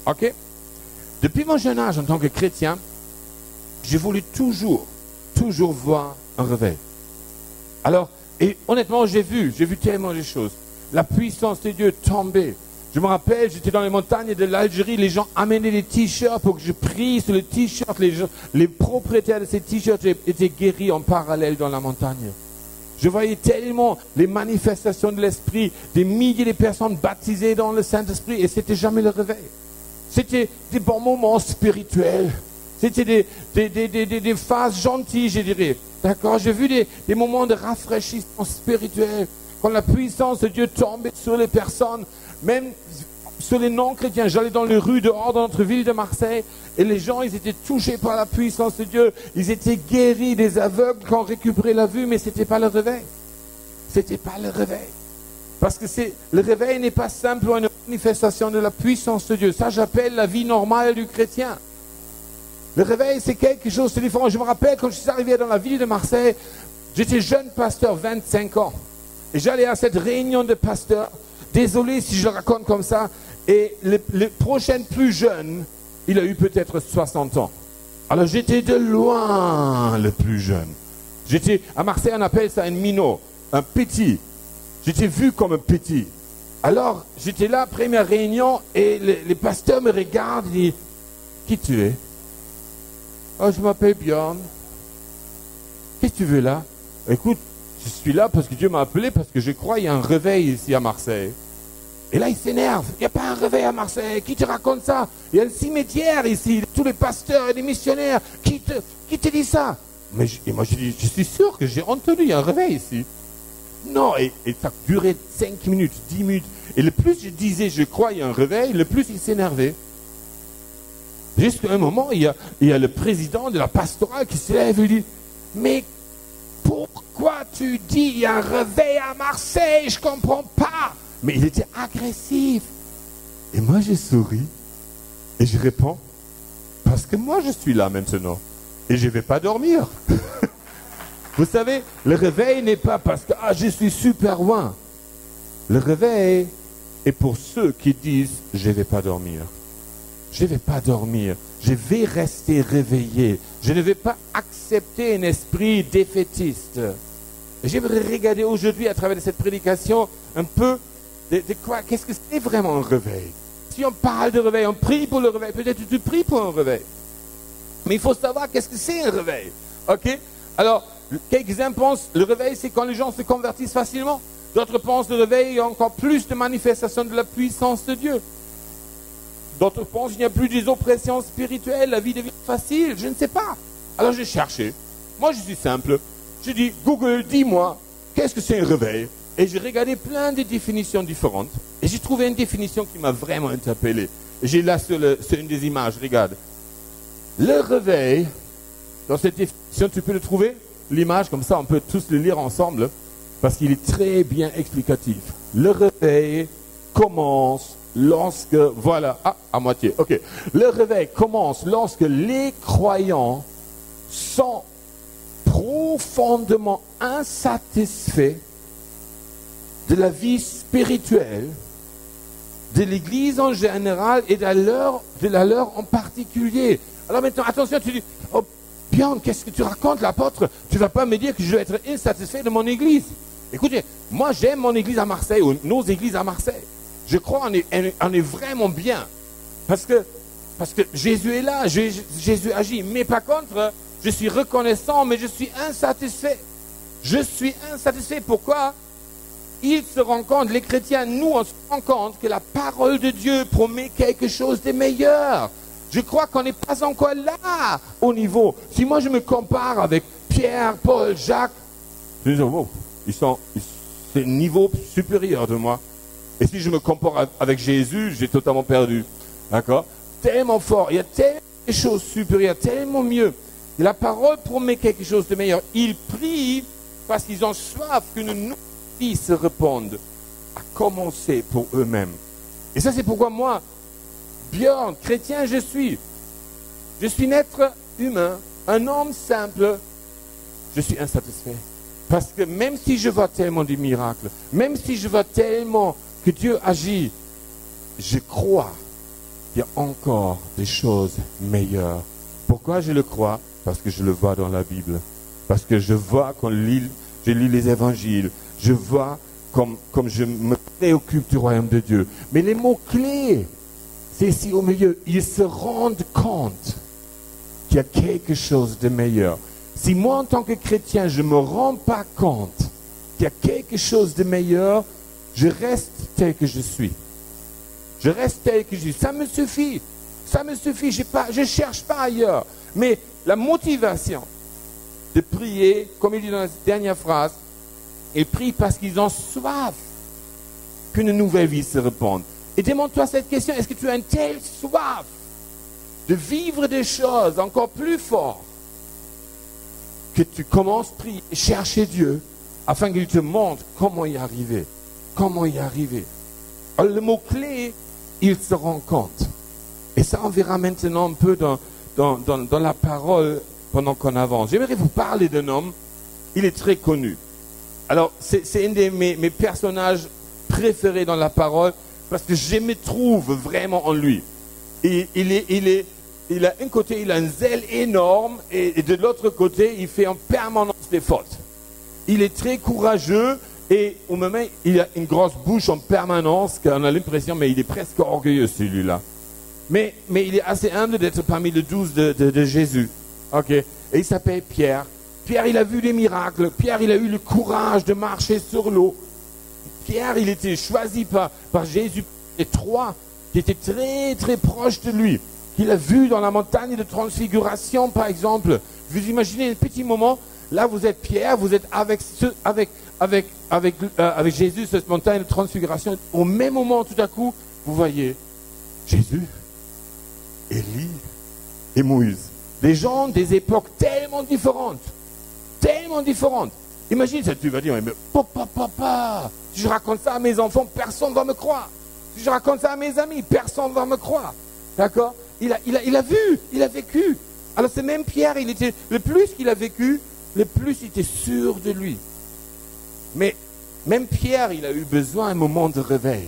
Ok? Depuis mon jeune âge en tant que chrétien, j'ai voulu toujours voir un réveil. Alors, et honnêtement, j'ai vu tellement de choses. La puissance de Dieu tomber. Je me rappelle, j'étais dans les montagnes de l'Algérie, les gens amenaient des t-shirts pour que je prie sur le t-shirt. Les propriétaires de ces t-shirts étaient guéris en parallèle dans la montagne. Je voyais tellement les manifestations de l'Esprit, des milliers de personnes baptisées dans le Saint-Esprit, et c'était jamais le réveil. C'était des bons moments spirituels. C'était des phases gentilles, je dirais. D'accord? J'ai vu des moments de rafraîchissement spirituel. Quand la puissance de Dieu tombait sur les personnes, même sur les non-chrétiens. J'allais dans les rues dehors dans notre ville de Marseille, et les gens, ils étaient touchés par la puissance de Dieu. Ils étaient guéris, des aveugles qui ont récupéré la vue, mais ce n'était pas le réveil. C'était pas le réveil. Parce que le réveil n'est pas simplement une manifestation de la puissance de Dieu. Ça, j'appelle la vie normale du chrétien. Le réveil, c'est quelque chose de différent. Je me rappelle, quand je suis arrivé dans la ville de Marseille, j'étais jeune pasteur, 25 ans. Et j'allais à cette réunion de pasteurs. Désolé si je le raconte comme ça. Et le prochain plus jeune, il a eu peut-être 60 ans. Alors j'étais de loin le plus jeune. J'étais, à Marseille, on appelle ça un minot, un petit. J'étais vu comme un petit. Alors j'étais là, première réunion, et les pasteurs me regardent et disent, qui tu es? Oh, je m'appelle Bjorn. Qu'est-ce que tu veux là? Écoute, je suis là parce que Dieu m'a appelé, parce que je crois qu'il y a un réveil ici à Marseille. Et là, il s'énerve. Il n'y a pas un réveil à Marseille. Qui te raconte ça? Il y a un cimetière ici. Tous les pasteurs et les missionnaires. Qui te dit ça? Et moi, je dis, je suis sûr que j'ai entendu, il y a un réveil ici. Non, et ça durait 5 minutes, 10 minutes. Et le plus je disais, je crois, il y a un réveil, le plus il s'énervait. Jusqu'à un moment, il y a le président de la pastorale qui se lève et lui dit, mais pourquoi tu dis il y a un réveil à Marseille? Je comprends pas. Mais il était agressif. Et moi, je souris et je réponds, parce que moi, je suis là maintenant et je ne vais pas dormir. Vous savez, le réveil n'est pas parce que je suis super loin. Le réveil est pour ceux qui disent, je ne vais pas dormir. Je ne vais pas dormir. Je vais rester réveillé. Je ne vais pas accepter un esprit défaitiste. J'aimerais regarder aujourd'hui, à travers cette prédication, un peu de quoi, qu'est-ce que c'est vraiment un réveil? Si on parle de réveil, on prie pour le réveil, peut-être tu pries pour un réveil. Mais il faut savoir qu'est-ce que c'est un réveil. Ok? Alors, quelques-uns pensent le réveil, c'est quand les gens se convertissent facilement. D'autres pensent le réveil, il y a encore plus de manifestations de la puissance de Dieu. D'autres pensent qu'il n'y a plus des oppressions spirituelles, la vie devient facile, je ne sais pas. Alors j'ai cherché. Moi je suis simple. Je dis, Google, dis-moi, qu'est-ce que c'est un réveil? Et j'ai regardé plein de définitions différentes. Et j'ai trouvé une définition qui m'a vraiment interpellé. J'ai là sur une des images, regarde. Le réveil, dans cette définition, tu peux le trouver? L'image, comme ça on peut tous le lire ensemble, parce qu'il est très bien explicatif. Le réveil commence lorsque, voilà, à moitié, ok. Le réveil commence lorsque les croyants sont profondément insatisfaits de la vie spirituelle, de l'Église en général et de la leur en particulier. Alors maintenant, attention, tu dis, oh Bjorn, qu'est-ce que tu racontes, l'apôtre? Tu ne vas pas me dire que je vais être insatisfait de mon Église. Écoutez, moi j'aime mon Église à Marseille, ou nos églises à Marseille. Je crois qu'on est vraiment bien. Parce que Jésus est là, Jésus agit. Mais par contre, je suis reconnaissant, mais je suis insatisfait. Je suis insatisfait. Pourquoi? Ils se rendent compte, les chrétiens, nous, on se rend compte que la parole de Dieu promet quelque chose de meilleur. Je crois qu'on n'est pas encore là au niveau. Si moi je me compare avec Pierre, Paul, Jacques, je dis, oh, c'est un niveau supérieur de moi. Et si je me compare avec Jésus, j'ai totalement perdu. D'accord? Tellement fort. Il y a tellement de choses supérieures, tellement mieux. Et la parole promet quelque chose de meilleur. Ils prient parce qu'ils ont soif qu'une nouvelle vie se répande, à commencer pour eux-mêmes. Et ça, c'est pourquoi moi, Bjorn, chrétien, je suis un être humain, un homme simple. Je suis insatisfait. Parce que même si je vois tellement de miracles, même si je vois tellement que Dieu agit, je crois qu'il y a encore des choses meilleures. Pourquoi je le crois? Parce que je le vois dans la Bible. Parce que je vois quand je lis les évangiles, je vois comme je me préoccupe du royaume de Dieu. Mais les mots-clés, c'est ici au milieu. Ils se rendent compte qu'il y a quelque chose de meilleur. Si moi, en tant que chrétien, je ne me rends pas compte qu'il y a quelque chose de meilleur, je reste tel que je suis. Je reste tel que je suis. Ça me suffit. Ça me suffit. Je ne cherche pas ailleurs. Mais la motivation de prier, comme il dit dans la dernière phrase, ils prient parce qu'ils ont soif qu'une nouvelle vie se répande. Et demande-toi cette question, est-ce que tu as une telle soif de vivre des choses encore plus fortes que tu commences à prier, chercher Dieu afin qu'il te montre comment y arriver. Comment y arriver. Alors, le mot-clé, il se rend compte. Et ça, on verra maintenant un peu dans la parole pendant qu'on avance. J'aimerais vous parler d'un homme, il est très connu. Alors, c'est un de mes personnages préférés dans la parole parce que je me trouve vraiment en lui. Et il a un côté, il a un zèle énorme et de l'autre côté, il fait en permanence des fautes. Il est très courageux et au moment, il a une grosse bouche en permanence, qu'on a l'impression, mais il est presque orgueilleux celui-là. Mais il est assez humble d'être parmi les 12 de Jésus. Ok. Et il s'appelle Pierre. Pierre, il a vu des miracles. Pierre, il a eu le courage de marcher sur l'eau. Pierre, il était choisi par Jésus et trois qui étaient très, très proches de lui. Qu'il a vu dans la montagne de transfiguration, par exemple. Vous imaginez un petit moment, là vous êtes Pierre, vous êtes avec Jésus, cette montagne de transfiguration. Au même moment, tout à coup, vous voyez Jésus, Élie et Moïse. Des gens des époques tellement différentes. Tellement différentes. Imagine ça, tu vas dire, mais papa, si je raconte ça à mes enfants, personne ne va me croire. Si je raconte ça à mes amis, personne ne va me croire. D'accord? Il a vu, il a vécu. Alors c'est même Pierre, le plus qu'il a vécu, le plus il était sûr de lui. Mais même Pierre, il a eu besoin d'un moment de réveil.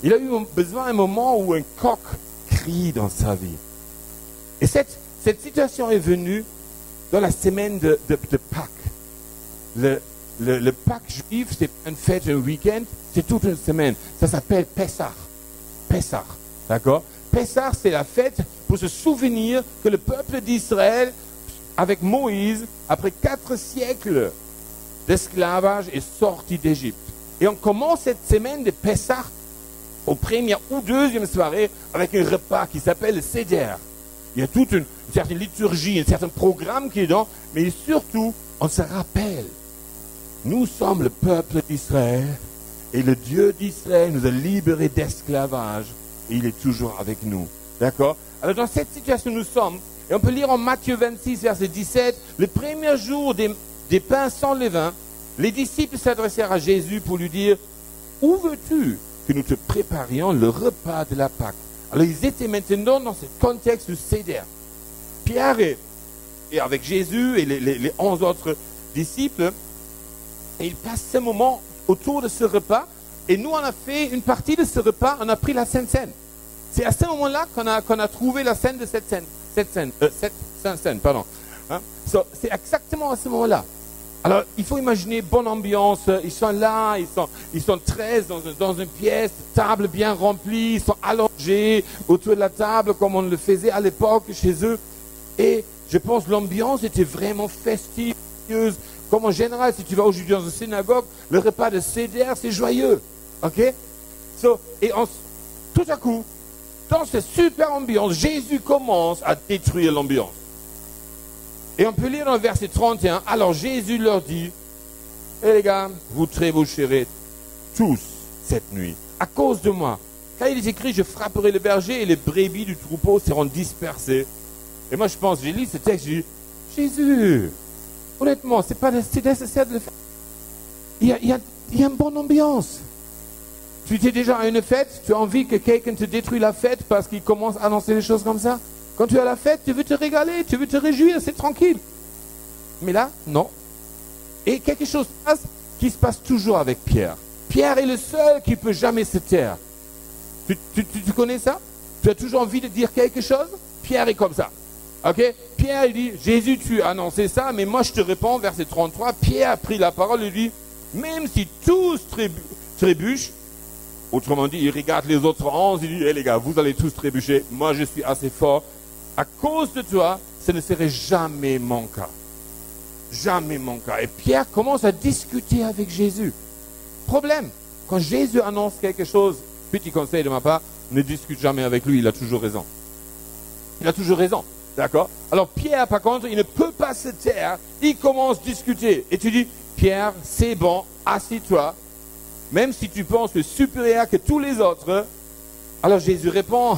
Il a eu besoin d'un moment où un coq crie dans sa vie. Et cette situation est venue dans la semaine de Pâques. Le Pâques juif, c'est pas une fête, un week-end, c'est toute une semaine. Ça s'appelle Pessah. Pessah, d'accord? Pessah, c'est la fête pour se souvenir que le peuple d'Israël, avec Moïse, après 4 siècles d'esclavage, est sorti d'Égypte. Et on commence cette semaine de Pessah aux première ou deuxième soirée avec un repas qui s'appelle le Seder. Il y a toute une certaine liturgie, un certain programme qui est dedans, mais surtout, on se rappelle, nous sommes le peuple d'Israël et le Dieu d'Israël nous a libérés d'esclavage et il est toujours avec nous. D'accord? Alors dans cette situation nous sommes, et on peut lire en Matthieu 26, verset 17, le premier jour des pains sans levain, les disciples s'adressèrent à Jésus pour lui dire, où veux-tu que nous te préparions le repas de la Pâque? Alors ils étaient maintenant dans ce contexte du Seder. Pierre est avec Jésus et les 11 autres disciples, et ils passent ce moment autour de ce repas, et nous on a fait une partie de ce repas, on a pris la Sainte Seine. C'est à ce moment-là qu'on a trouvé la scène de cette scène. Sainte Seine, pardon. Hein? C'est exactement à ce moment-là. Alors, il faut imaginer bonne ambiance, ils sont là, ils sont 13 dans une pièce, table bien remplie, ils sont allongés autour de la table comme on le faisait à l'époque chez eux. Et je pense que l'ambiance était vraiment festive, comme en général, si tu vas aujourd'hui dans une synagogue, le repas de Seder, c'est joyeux. Ok? Et tout à coup, dans cette super ambiance, Jésus commence à détruire l'ambiance. Et on peut lire dans le verset 31, alors Jésus leur dit, les gars, vous trébucherez tous cette nuit, à cause de moi. Car il est écrit, je frapperai le berger et les brebis du troupeau seront dispersées. Et moi je pense, j'ai lu ce texte, j'ai dit, Jésus, honnêtement, c'est nécessaire de le faire. Il y a une bonne ambiance. Tu étais déjà à une fête, tu as envie que quelqu'un te détruise la fête parce qu'il commence à annoncer des choses comme ça? Quand tu es à la fête, tu veux te régaler, tu veux te réjouir, c'est tranquille. Mais là, non. Et quelque chose qui se passe toujours avec Pierre. Pierre est le seul qui ne peut jamais se taire. Tu connais ça? Tu as toujours envie de dire quelque chose? Pierre est comme ça. Ok? Pierre, il dit, Jésus, tu as annoncé ça, mais moi je te réponds, verset 33. Pierre a pris la parole et dit, même si tous trébuchent, autrement dit, il regarde les autres 11, il dit, hé les gars, vous allez tous trébucher, moi je suis assez fort. À cause de toi, ce ne serait jamais mon cas. Jamais mon cas. Et Pierre commence à discuter avec Jésus. Problème, quand Jésus annonce quelque chose, petit conseil de ma part, ne discute jamais avec lui, il a toujours raison. Il a toujours raison, d'accord? Alors Pierre, par contre, il ne peut pas se taire, il commence à discuter. Et tu dis, Pierre, c'est bon, assis-toi, même si tu penses que supérieur que tous les autres. Alors Jésus répond,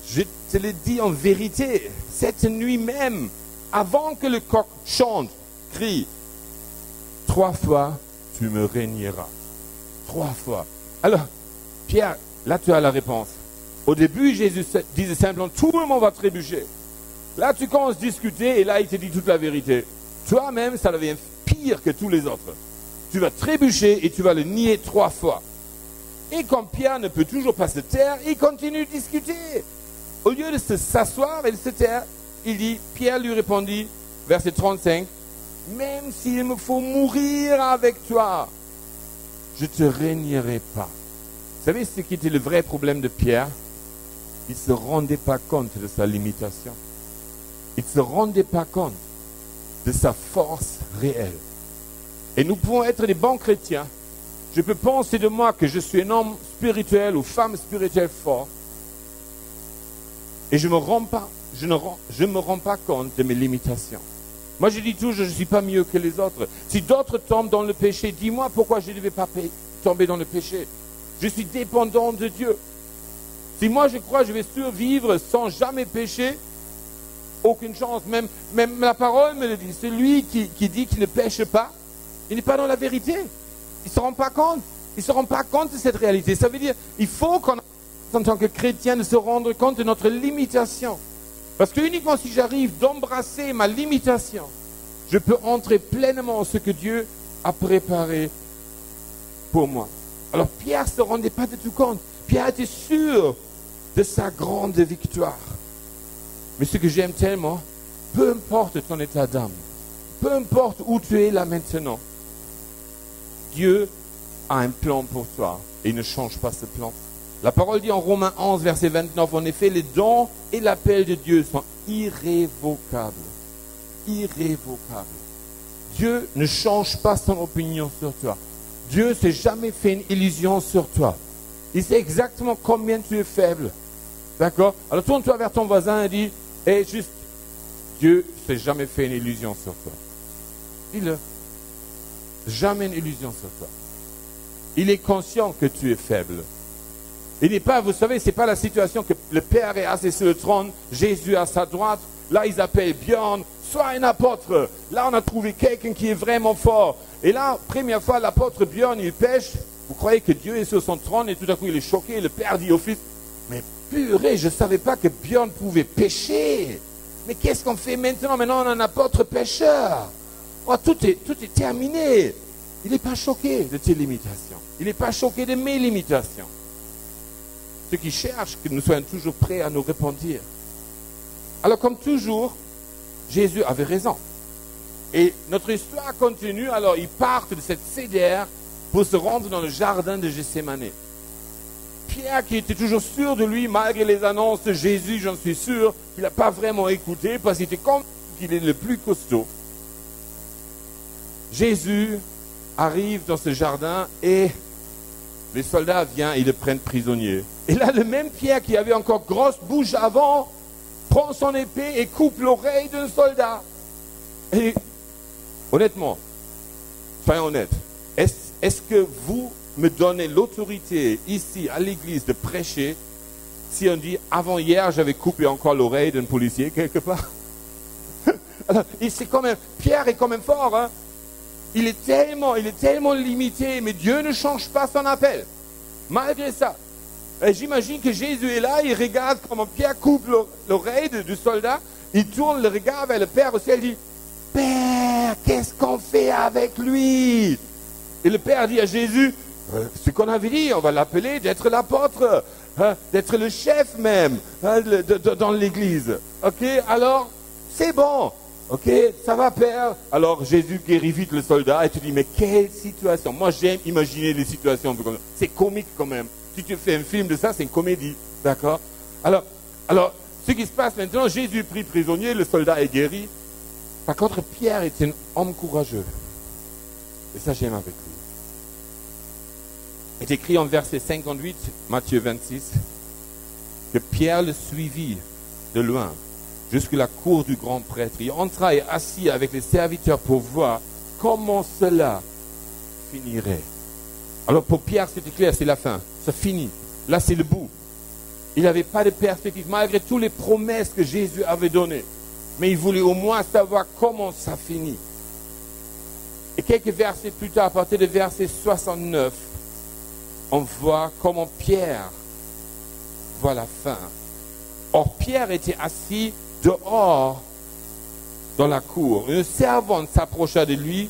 je te le dis en vérité, cette nuit même, avant que le coq chante, crie, 3 fois, tu me régneras. 3 fois. Alors, Pierre, là tu as la réponse. Au début, Jésus disait simplement, tout le monde va trébucher. Là, tu commences à discuter et là, il te dit toute la vérité. Toi-même, ça devient pire que tous les autres. Tu vas trébucher et tu vas le nier 3 fois. Et comme Pierre ne peut toujours pas se taire, il continue de discuter. Au lieu de s'asseoir et de se taire, il dit, Pierre lui répondit, verset 35, même s'il me faut mourir avec toi, je ne te régnerai pas. Vous savez ce qui était le vrai problème de Pierre? Il ne se rendait pas compte de sa limitation. Il ne se rendait pas compte de sa force réelle. Et nous pouvons être des bons chrétiens. Je peux penser de moi que je suis un homme spirituel ou femme spirituelle fort. Et je ne me rends pas compte de mes limitations. Moi, je dis toujours, je ne suis pas mieux que les autres. Si d'autres tombent dans le péché, dis-moi pourquoi je ne devais pas tomber dans le péché. Je suis dépendant de Dieu. Si moi, je crois que je vais survivre sans jamais pécher, aucune chance. Même la parole me le dit. Celui qui dit qu'il ne pêche pas, il n'est pas dans la vérité. Il ne se rend pas compte. Il ne se rend pas compte de cette réalité. Ça veut dire il faut qu'on, en tant que chrétien, de se rendre compte de notre limitation. Parce que uniquement si j'arrive d'embrasser ma limitation, je peux entrer pleinement en ce que Dieu a préparé pour moi. Alors Pierre ne se rendait pas du tout compte. Pierre était sûr de sa grande victoire. Mais ce que j'aime tellement, peu importe ton état d'âme, peu importe où tu es là maintenant, Dieu a un plan pour toi et il ne change pas ce plan. La parole dit en Romains 11, verset 29, en effet, les dons et l'appel de Dieu sont irrévocables. Irrévocables. Dieu ne change pas son opinion sur toi. Dieu ne s'est jamais fait une illusion sur toi. Il sait exactement combien tu es faible. D'accord? Alors tourne-toi vers ton voisin et dis, hé, juste, Dieu ne s'est jamais fait une illusion sur toi. Dis-le. Jamais une illusion sur toi. Il est conscient que tu es faible. Il n'est pas, vous savez, ce n'est pas la situation que le Père est assis sur le trône, Jésus à sa droite, là ils appellent Björn, sois un apôtre. Là on a trouvé quelqu'un qui est vraiment fort. Et là, première fois, l'apôtre Björn, il pêche. Vous croyez que Dieu est sur son trône et tout à coup il est choqué. Le Père dit au Fils, mais purée, je ne savais pas que Björn pouvait pêcher. Mais qu'est-ce qu'on fait maintenant? Maintenant on a un apôtre pêcheur. Oh, tout est terminé. Il n'est pas choqué de tes limitations. Il n'est pas choqué de mes limitations. Ceux qui cherchent que nous soyons toujours prêts à nous repentir. Alors comme toujours, Jésus avait raison. Et notre histoire continue. Alors ils partent de cette cédère pour se rendre dans le jardin de Gethsémani. Pierre, qui était toujours sûr de lui, malgré les annonces de Jésus, j'en suis sûr, il n'a pas vraiment écouté parce qu'il était convaincu qu'il est le plus costaud. Jésus arrive dans ce jardin et les soldats viennent et le prennent prisonnier. Et là, le même Pierre qui avait encore grosse bouche avant, prend son épée et coupe l'oreille d'un soldat. Et honnêtement, soyons honnêtes, est-ce que vous me donnez l'autorité ici à l'église de prêcher si on dit avant hier j'avais coupé encore l'oreille d'un policier quelque part? Alors, c'est quand même, Pierre est quand même fort, hein? Il est tellement limité, mais Dieu ne change pas son appel. Malgré ça, j'imagine que Jésus est là, il regarde comment Pierre coupe l'oreille du soldat, il tourne le regard vers le Père au ciel, il dit, Père, qu'est-ce qu'on fait avec lui? Et le Père dit à Jésus, ce qu'on avait dit, on va l'appeler d'être l'apôtre. hein, d'être le chef même hein, dans l'église. Ok, alors c'est bon. Ok, ça va Père. Alors Jésus guérit vite le soldat et tu dis mais quelle situation. Moi j'aime imaginer les situations. C'est comique quand même. Si tu fais un film de ça, c'est une comédie. D'accord? Alors, ce qui se passe maintenant, Jésus est pris prisonnier, le soldat est guéri. Par contre, Pierre est un homme courageux. Et ça, j'aime avec lui. Il est écrit en verset 58, Matthieu 26, que Pierre le suivit de loin jusqu'à la cour du grand prêtre. Il entra et assis avec les serviteurs pour voir comment cela finirait. Alors pour Pierre, c'était clair, c'est la fin. Ça finit. Là, c'est le bout. Il n'avait pas de perspective, malgré toutes les promesses que Jésus avait données. Mais il voulait au moins savoir comment ça finit. Et quelques versets plus tard, à partir de verset 69, on voit comment Pierre voit la fin. Or, Pierre était assis dehors dans la cour. Une servante s'approcha de lui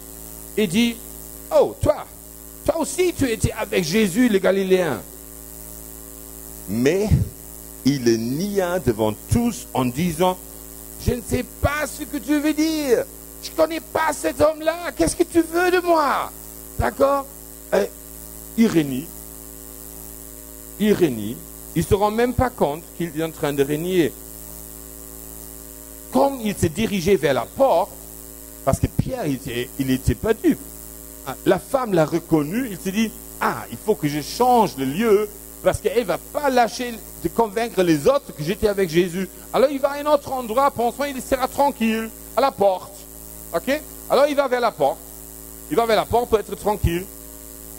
et dit, « Oh, toi aussi tu étais avec Jésus le Galiléen. » Mais il le nia devant tous en disant, « Je ne sais pas ce que tu veux dire. Je ne connais pas cet homme-là. Qu'est-ce que tu veux de moi? » D'accord? Il renie. Il ne se rend même pas compte qu'il est en train de renier. Comme il s'est dirigé vers la porte, parce que Pierre, il n'était pas dupe. La femme l'a reconnu, il s'est dit, ah, il faut que je change de lieu, parce qu'elle ne va pas lâcher de convaincre les autres que j'étais avec Jésus. Alors il va à un autre endroit, pensant qu'il sera tranquille, à la porte. Ok? Alors il va vers la porte. Il va vers la porte pour être tranquille.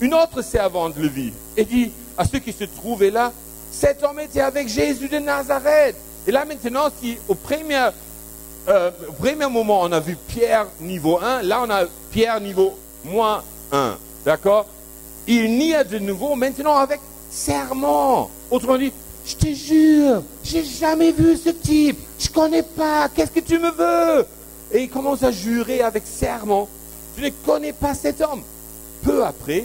Une autre servante le vit et dit à ceux qui se trouvaient là, cet homme était avec Jésus de Nazareth. Et là maintenant, si au premier moment on a vu Pierre niveau 1, là on a Pierre niveau moins 1. D'accord? Il nie de nouveau maintenant avec serment. Autrement dit, je te jure, j'ai jamais vu ce type. Je connais pas. Qu'est-ce que tu me veux? Et il commence à jurer avec serment. Je ne connais pas cet homme. Peu après,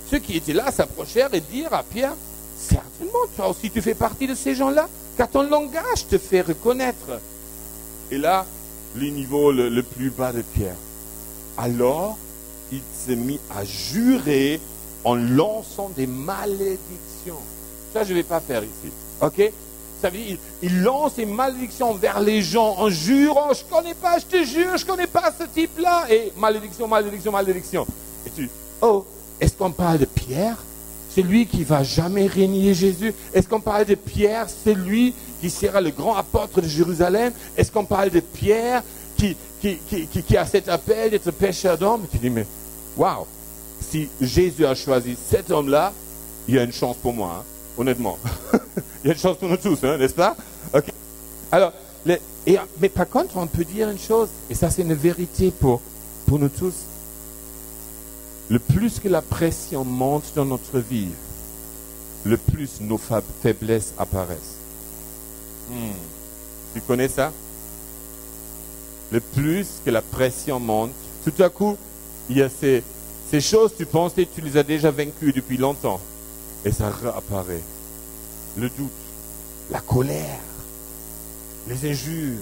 ceux qui étaient là s'approchèrent et dirent à Pierre, certainement, toi aussi tu fais partie de ces gens-là, car ton langage te fait reconnaître. Et là, le niveau le plus bas de Pierre. Alors, il s'est mis à jurer en lançant des malédictions. Ça, je ne vais pas faire ici. Ok? Ça veut dire, il lance des malédictions vers les gens en jurant, je ne connais pas, je te jure, je ne connais pas ce type-là. Et malédiction, malédiction, malédiction. Et tu, oh, est-ce qu'on parle de Pierre? Celui qui ne va jamais régner Jésus? Est-ce qu'on parle de Pierre, celui qui sera le grand apôtre de Jérusalem? Est-ce qu'on parle de Pierre qui a cet appel d'être pêcheur d'hommes? Tu dis, mais waouh, si Jésus a choisi cet homme-là, il y a une chance pour moi, hein, honnêtement. Il y a une chance pour nous tous, hein, n'est-ce pas? Okay. Alors, mais par contre, on peut dire une chose, et ça c'est une vérité pour nous tous. Le plus que la pression monte dans notre vie, le plus nos faiblesses apparaissent. Tu connais ça? Le plus que la pression monte, tout à coup, il y a ces choses, tu pensais, tu les as déjà vaincues depuis longtemps. Et ça réapparaît. Le doute, la colère, les injures,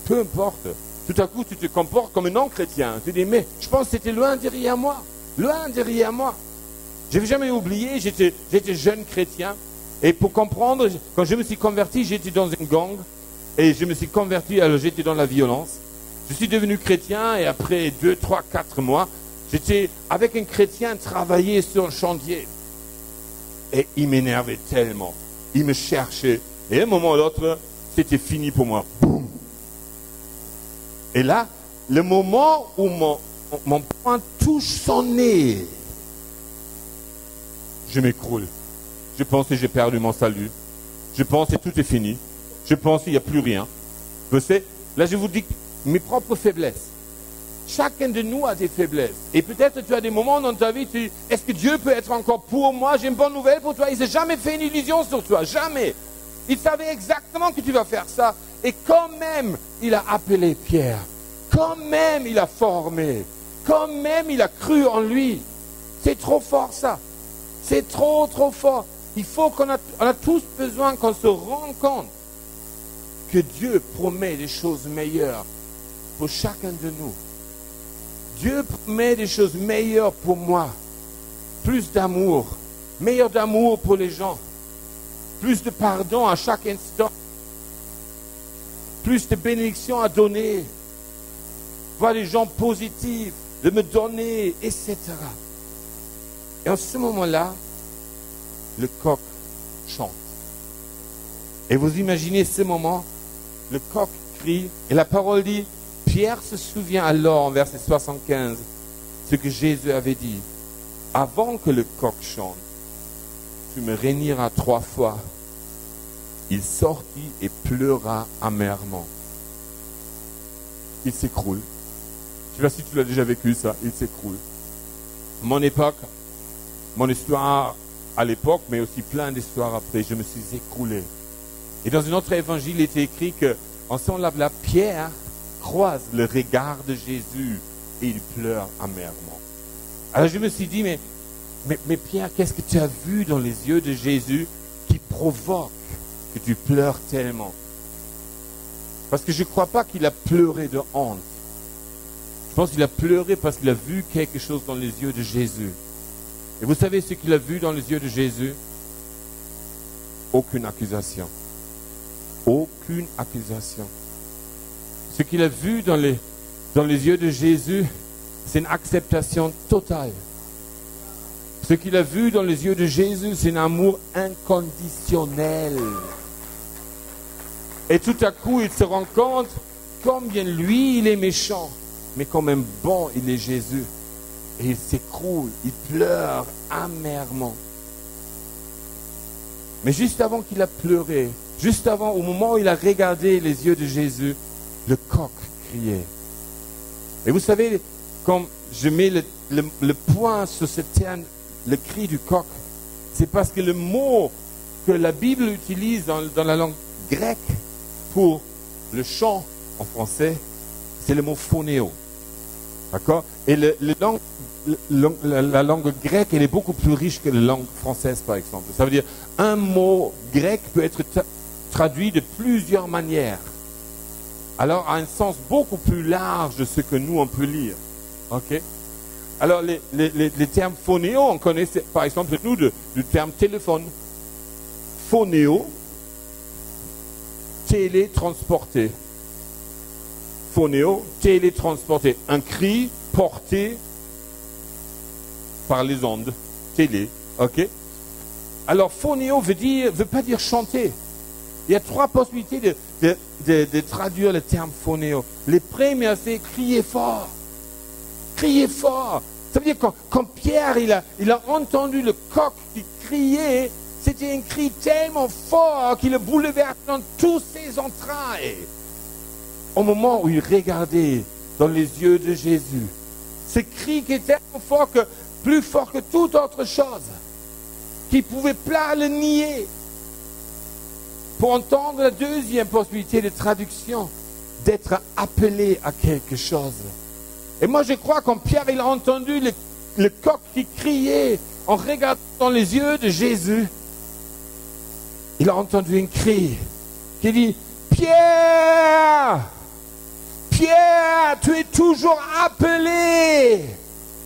peu importe. Tout à coup, tu te comportes comme un non-chrétien. Tu dis, mais je pense que c'était loin derrière moi. Loin derrière moi. Je n'avais jamais oublié, j'étais jeune chrétien. Et pour comprendre, quand je me suis converti, j'étais dans une gang. Et je me suis converti, alors j'étais dans la violence. Je suis devenu chrétien et après 2, 3, 4 mois, j'étais avec un chrétien travaillé sur un chantier. Et il m'énervait tellement. Il me cherchait. Et à un moment ou l'autre, c'était fini pour moi. Boum. Et là, le moment où mon poing touche son nez, je m'écroule. Je pense que j'ai perdu mon salut. Je pense que tout est fini. Je pense qu'il n'y a plus rien. Vous savez, là je vous dis mes propres faiblesses. Chacun de nous a des faiblesses. Et peut-être tu as des moments dans ta vie, tu dis, est-ce que Dieu peut être encore pour moi? J'ai une bonne nouvelle pour toi. Il ne s'est jamais fait une illusion sur toi. Jamais. Il savait exactement que tu vas faire ça. Et quand même, il a appelé Pierre. Quand même, il a formé. Quand même, il a cru en lui. C'est trop fort ça. C'est trop, trop fort. Il faut qu'on a tous besoin qu'on se rende compte que Dieu promet des choses meilleures pour chacun de nous. Dieu promet des choses meilleures pour moi. Plus d'amour, meilleur d'amour pour les gens, plus de pardon à chaque instant, plus de bénédictions à donner, voir des gens positifs, de me donner, etc. Et en ce moment-là, le coq chante. Et vous imaginez ce moment, le coq crie, et la parole dit, Pierre se souvient alors, en verset 75, ce que Jésus avait dit. Avant que le coq chante, tu me réuniras 3 fois. Il sortit et pleura amèrement. Il s'écroule. Je ne sais pas si tu l'as déjà vécu ça, il s'écroule. Mon époque, mon histoire à l'époque, mais aussi plein d'histoires après, je me suis écroulé. Et dans un autre évangile, il était écrit que, en ce moment-là, Pierre croise le regard de Jésus et il pleure amèrement. Alors je me suis dit, mais Pierre, qu'est-ce que tu as vu dans les yeux de Jésus qui provoque que tu pleures tellement? Parce que je ne crois pas qu'il a pleuré de honte. Je pense qu'il a pleuré parce qu'il a vu quelque chose dans les yeux de Jésus. Et vous savez ce qu'il a vu dans les yeux de Jésus? Aucune accusation. Aucune accusation. Ce qu'il a vu dans les yeux de Jésus, c'est une acceptation totale. Ce qu'il a vu dans les yeux de Jésus, c'est un amour inconditionnel. Et tout à coup, il se rend compte combien lui, il est méchant, mais quand même bon, il est Jésus. Et il s'écroule, il pleure amèrement. Mais juste avant qu'il a pleuré, juste avant, au moment où il a regardé les yeux de Jésus, le coq criait. Et vous savez, comme je mets le point sur ce terme, le cri du coq, c'est parce que le mot que la Bible utilise dans la langue grecque pour le chant en français, c'est le mot phonéo. D'accord? Et la langue grecque, elle est beaucoup plus riche que la langue française, par exemple. Ça veut dire, un mot grec peut être traduit de plusieurs manières. Alors, à un sens beaucoup plus large de ce que nous, on peut lire. OK? Alors, les termes phonéo, on connaît, par exemple, nous, du terme téléphone. Phonéo, télétransporté. Phonéo, télétransporté. Un cri porté par les ondes. Télé. OK? Alors, phonéo veut pas dire chanter. Il y a 3 possibilités de traduire le terme phonéo. Les premières, c'est crier fort. Crier fort. Ça veut dire quand Pierre il a entendu le coq qui criait, c'était un cri tellement fort qu'il le bouleverse dans tous ses entrailles. Au moment où il regardait dans les yeux de Jésus, ce cri qui est tellement fort que, plus fort que toute autre chose, qu'il ne pouvait pas le nier. Pour entendre la deuxième possibilité de traduction, d'être appelé à quelque chose. Et moi je crois quand Pierre il a entendu le coq qui criait en regardant dans les yeux de Jésus, il a entendu un cri qui dit « Pierre, Pierre, tu es toujours appelé.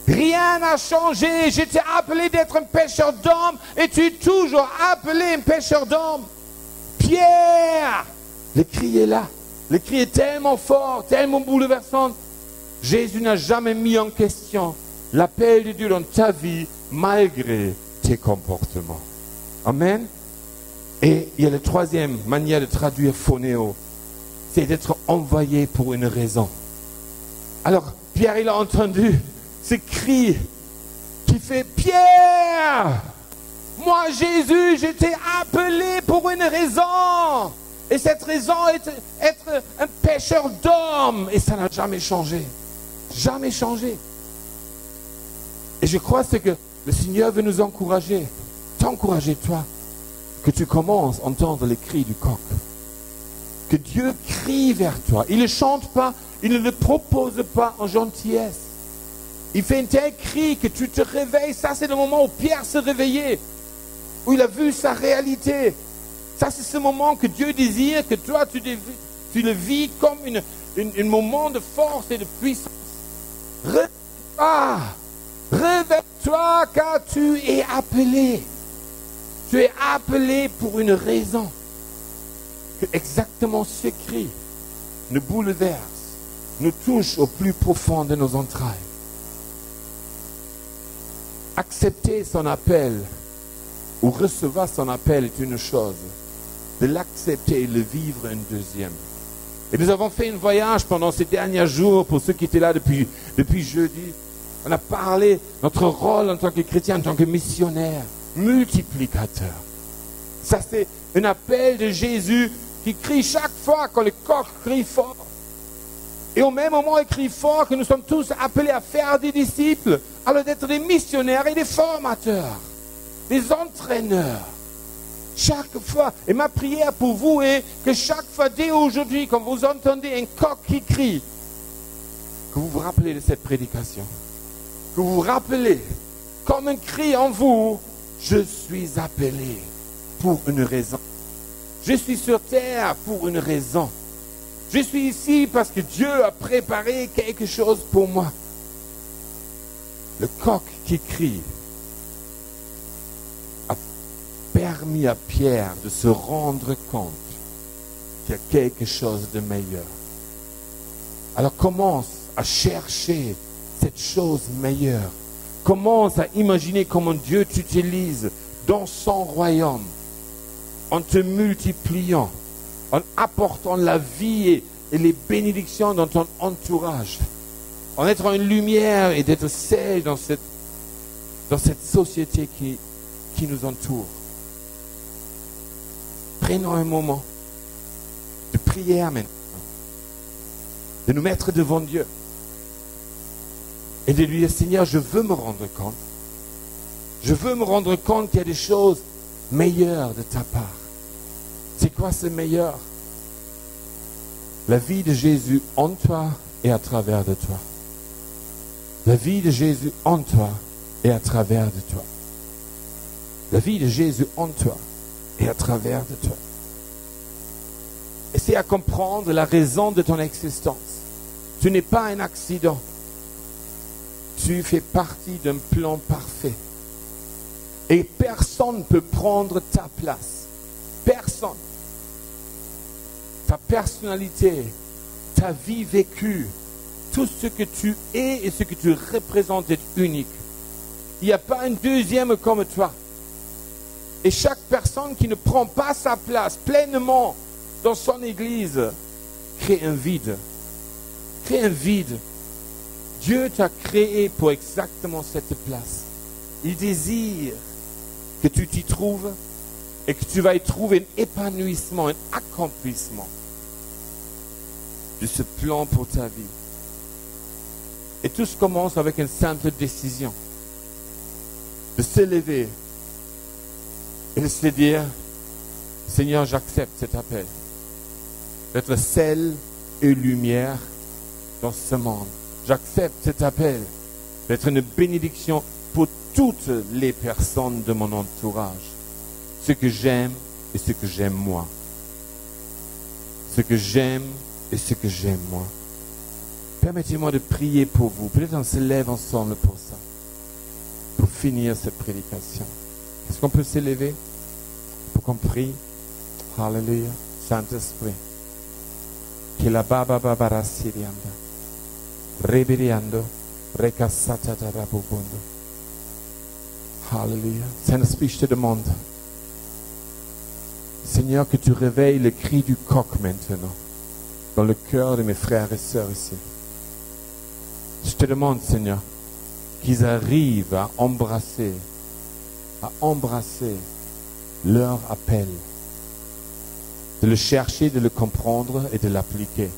Rien n'a changé. Je t'ai appelé d'être un pêcheur d'hommes et tu es toujours appelé un pêcheur d'hommes. Pierre !» Le cri est là. Le cri est tellement fort, tellement bouleversant. Jésus n'a jamais mis en question l'appel de Dieu dans ta vie malgré tes comportements. Amen. Et il y a la troisième manière de traduire phonéo, c'est d'être envoyé pour une raison. Alors, Pierre, il a entendu ce cri qui fait « Pierre, moi Jésus, je t'ai appelé pour une raison. Et cette raison est être un pêcheur d'hommes. » Et ça n'a jamais changé. Jamais changé. Et je crois que le Seigneur veut nous encourager. T'encourager, toi, que tu commences à entendre les cris du coq. Que Dieu crie vers toi. Il ne chante pas, il ne le propose pas en gentillesse. Il fait un tel cri que tu te réveilles. Ça, c'est le moment où Pierre se réveillait. où il a vu sa réalité. Ça, c'est ce moment que Dieu désire, que toi, tu le vis comme un moment de force et de puissance. Réveille-toi, réveille-toi, car tu es appelé. Tu es appelé pour une raison. Que exactement ce cri nous bouleverse, nous touche au plus profond de nos entrailles. Accepter son appel ou recevoir son appel est une chose. De l'accepter et le vivre une deuxième. Et nous avons fait un voyage pendant ces derniers jours, pour ceux qui étaient là depuis jeudi. On a parlé de notre rôle en tant que chrétien, en tant que missionnaire, multiplicateur. Ça, c'est un appel de Jésus qui crie chaque fois quand le coq crie fort. Et au même moment, il crie fort que nous sommes tous appelés à faire des disciples, alors d'être des missionnaires et des formateurs, des entraîneurs. Chaque fois, et ma prière pour vous est que chaque fois, dès aujourd'hui, quand vous entendez un coq qui crie, que vous vous rappelez de cette prédication, que vous vous rappelez, comme un cri en vous, je suis appelé pour une raison. Je suis sur terre pour une raison. Je suis ici parce que Dieu a préparé quelque chose pour moi. Le coq qui crie a permis à Pierre de se rendre compte qu'il y a quelque chose de meilleur. Alors commence à chercher cette chose meilleure. Commence à imaginer comment Dieu t'utilise dans son royaume, en te multipliant, en apportant la vie et les bénédictions dans ton entourage, en être une lumière et d'être sel dans cette société qui nous entoure. Prenons un moment de prière maintenant, de nous mettre devant Dieu et de lui dire, Seigneur, je veux me rendre compte. Je veux me rendre compte qu'il y a des choses meilleures de ta part. C'est quoi ce meilleur? La vie de Jésus en toi et à travers de toi. La vie de Jésus en toi et à travers de toi. La vie de Jésus en toi et à travers de toi. Essaie à comprendre la raison de ton existence. Tu n'es pas un accident. Tu fais partie d'un plan parfait. Et personne ne peut prendre ta place. Personne. Ta personnalité, ta vie vécue, tout ce que tu es et ce que tu représentes est unique. Il n'y a pas un deuxième comme toi. Et chaque personne qui ne prend pas sa place pleinement dans son église crée un vide. Crée un vide. Dieu t'a créé pour exactement cette place. Il désire que tu t'y trouves et que tu vas y trouver un épanouissement, un accomplissement de ce plan pour ta vie. Et tout commence avec une simple décision de se lever et de se dire, Seigneur, j'accepte cet appel d'être sel et lumière dans ce monde. J'accepte cet appel d'être une bénédiction pour toutes les personnes de mon entourage. Ce que j'aime et ce que j'aime moi. Ce que j'aime et ce que j'aime moi. Permettez-moi de prier pour vous. Peut-être on se lève ensemble pour ça. Pour finir cette prédication. Est-ce qu'on peut s'élever pour qu'on prie? Alléluia. Saint-Esprit. Che la baba babara sirianda. Rebiriando. Recassata da rabubundo. Alléluia. Saint-Esprit, je te demande, Seigneur, que tu réveilles le cri du coq maintenant dans le cœur de mes frères et sœurs ici. Je te demande, Seigneur, qu'ils arrivent à embrasser leur appel, de le chercher, de le comprendre et de l'appliquer.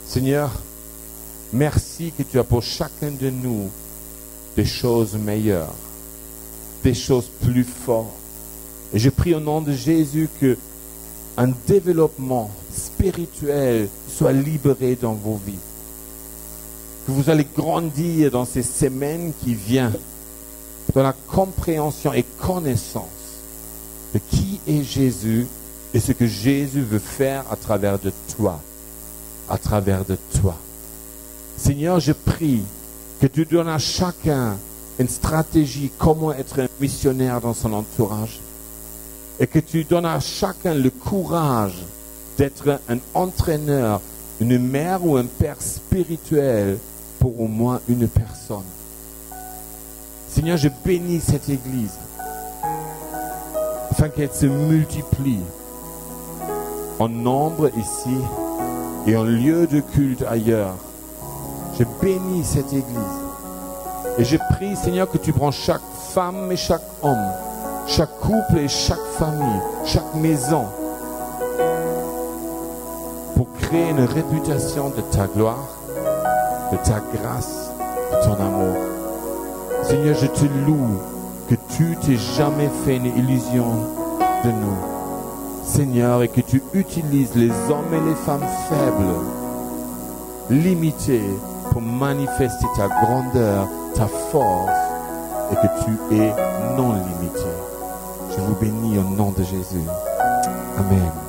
Seigneur, merci que tu as pour chacun de nous des choses meilleures, des choses plus fortes. Et je prie au nom de Jésus que un développement spirituel soit libéré dans vos vies. Que vous allez grandir dans ces semaines qui viennent. dans la compréhension et connaissance de qui est Jésus et ce que Jésus veut faire à travers de toi. À travers de toi. Seigneur, je prie que tu donnes à chacun une stratégie, comment être un missionnaire dans son entourage. Et que tu donnes à chacun le courage d'être un entraîneur, une mère ou un père spirituel pour au moins une personne. Seigneur, je bénis cette église afin qu'elle se multiplie en nombre ici et en lieu de culte ailleurs. Je bénis cette église. Et je prie, Seigneur, que tu prends chaque femme et chaque homme, chaque couple et chaque famille, chaque maison, pour créer une réputation de ta gloire, de ta grâce, de ton amour. Seigneur, je te loue que tu t'es jamais fait une illusion de nous. Seigneur, et que tu utilises les hommes et les femmes faibles, limités, pour manifester ta grandeur, ta force, et que tu es non limité. Je vous bénis au nom de Jésus. Amen.